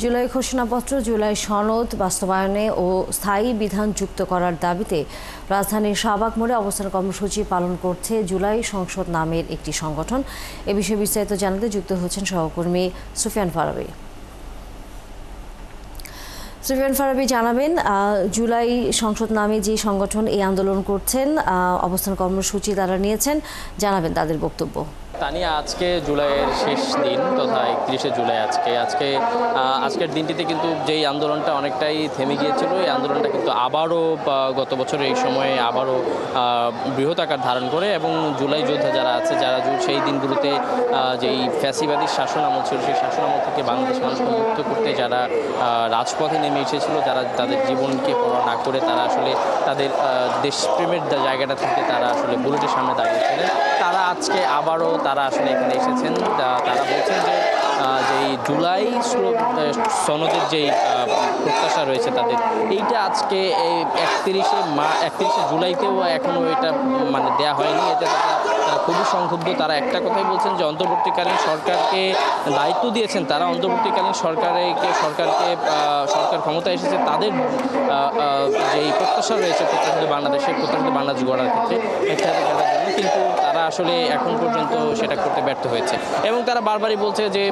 জুলাই ঘোষণাপত্র, জুলাই সনদ বাস্তবায়নে ও স্থায়ী বিধান যুক্ত করার দাবিতে রাজধানীর শাহবাগ মোড়ে অবস্থান কর্মসূচি পালন করছে জুলাই সংসদ নামের একটি সংগঠন। এ বিষয়ে বিস্তারিত জানাতে যুক্ত হচ্ছেন সহকর্মী সুফিয়ান ফারাবী। সুফিয়ান ফারাবী, জানাবেন জুলাই সংসদ নামে যে সংগঠন এই আন্দোলন করছেন, অবস্থান কর্মসূচি তারা নিয়েছেন, জানাবেন তাদের বক্তব্য। তানিয়া, আজকে জুলাইয়ের শেষ দিন তথা 31শে জুলাই আজকের দিনটিতে কিন্তু যেই আন্দোলনটা অনেকটাই থেমে গিয়েছিল, এই আন্দোলনটা কিন্তু আবারও গত বছর এই সময়ে আবারও বৃহৎ আকার ধারণ করে এবং জুলাই যোদ্ধা যারা আছে, যারা সেই দিনগুলোতে যেই ফ্যাসিবাদী শাসনামল ছিল, সেই শাসনামল থেকে বাংলাদেশ মানুষকে মুক্ত করতে যারা রাজপথে নেমে এসেছিল, যারা তাদের জীবনকে পরোয়া না করে তারা আসলে তাদের দেশপ্রেমের জায়গাটা থেকে তারা আসলে বুলেটের সামনে দাঁড়িয়েছিলেন, তারা আজকে আবারও তারা আসলে এখানে এসেছেন। তারা বলছেন যে যেই জুলাই সনদের যেই প্রত্যাশা রয়েছে তাদের, এইটা আজকে এই 31শে জুলাইতেও এখনও এটা দেয়া হয়নি। এটা তারা খুবই সংক্ষুব্ধ। তারা একটা কথাই বলছেন যে অন্তর্বর্তীকালীন সরকারকে দায়িত্ব দিয়েছেন, তারা অন্তর্বর্তীকালীন সরকার ক্ষমতায় এসেছে, তাদের যেই প্রত্যাশা রয়েছে প্রত্যাশিত বাংলাদেশ গড়ার ক্ষেত্রে কিন্তু তারা আসলে এখন পর্যন্ত সেটা করতে ব্যর্থ হয়েছে এবং তারা বারবারই বলছে যে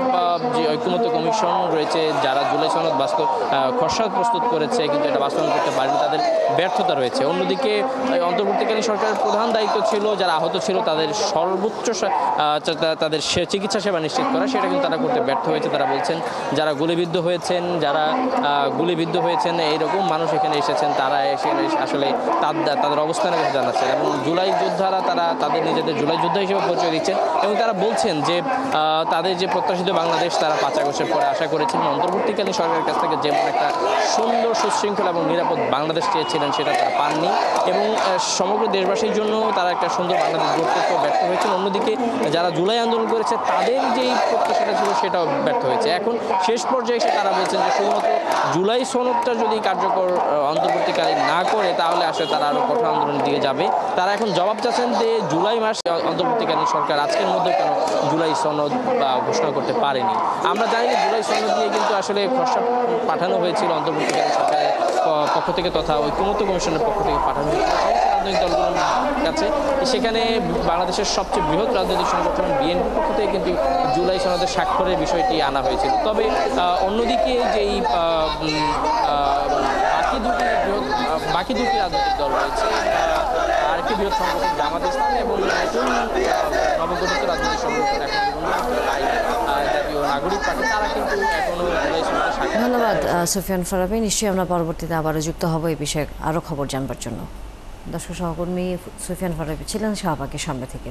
ঐক্যমত্য কমিশন রয়েছে, যারা জুলাই সনদ খসড়া প্রস্তুত করেছে কিন্তু এটা বাস্তবায়ন করতে পারেনি, তাদের ব্যর্থতা রয়েছে। অন্যদিকে অন্তর্বর্তীকালীন সরকারের প্রধান দায়িত্ব ছিল যারা আহত ছিল তাদের সর্বোচ্চ তাদের চিকিৎসা সেবা নিশ্চিত করা, সেটা কিন্তু তারা করতে ব্যর্থ হয়েছে। তারা বলছেন যারা গুলিবিদ্ধ হয়েছেন এইরকম মানুষ এখানে এসেছেন, তারা এসে আসলে তাদের অবস্থানের কথা জানাচ্ছেন এবং জুলাই যোদ্ধারা তারা তাদের নিজেদের জুলাই যোদ্ধা হিসেবে পরিচয় দিচ্ছেন এবং তারা বলছেন যে তাদের যে প্রত্যাশিত বাংলাদেশ তারা 5 আগস্টের পরে আশা করেছিলেন, অন্তর্বর্তীকালীন সরকারের কাছ থেকে যেমন একটা সুন্দর সুশৃঙ্খল এবং নিরাপদ বাংলাদেশ চেয়েছিলেন সেটা তারা পাননি এবং সমগ্র দেশবাসীর জন্য তারা একটা সুন্দর বাংলাদেশ গড়তে ব্যর্থ হয়েছেন। অন্যদিকে যারা জুলাই আন্দোলন করেছে তাদের যেই প্রত্যাশাটা ছিল সেটাও ব্যর্থ হয়েছে। এখন শেষ পর্যায়ে এসে তারা বলছেন যে শুধুমাত্র জুলাই সনদটা যদি কার্যকর অন্তর্বর্তীকালীন না করে তাহলে আসলে তারা আরও কঠোর আন্দোলনের দিকে যাবে। তারা এখন জবাব চাচ্ছেন যে জুলাই মাস অন্তর্বর্তীকালীন সরকার আজকের মধ্যে কেন জুলাই সনদ ঘোষণা করতে পারেনি। আমরা জানি যে জুলাই সনদ নিয়ে কিন্তু আসলে খসড়া পাঠানো হয়েছিল অন্তর্বর্তীকালীন সরকারের পক্ষ থেকে তথা ঐক্যমত্য কমিশনের পক্ষ থেকে পাঠানো হয়েছিল রাজনৈতিক দলগুলোর কাছে। সেখানে বাংলাদেশের সবচেয়ে বৃহৎ রাজনৈতিক সংগঠন বিএনপির পক্ষ থেকে কিন্তু জুলাই সনদের স্বাক্ষরের বিষয়টি আনা হয়েছিল। তবে অন্যদিকে যেই বাকি দুটি রাজনৈতিক দল রয়েছে, আরেকটি বৃহৎ সংগঠন জামাত ইসলামী এবং নতুন নবগঠিত রাজনৈতিক সংগঠন জাতীয় নাগরিক পার্টি, তারা কিন্তু এখনো জুলাই সনদের স্বাক্ষর। ধন্যবাদ সুফিয়ান ফারাবী। নিশ্চয়ই আমরা পরবর্তীতে আবারও যুক্ত হব এই বিষয়ে আরও খবর জানবার জন্য। দর্শক, সহকর্মী সুফিয়ান ফারাবী ছিলেন শাহবাগের সামনে থেকে।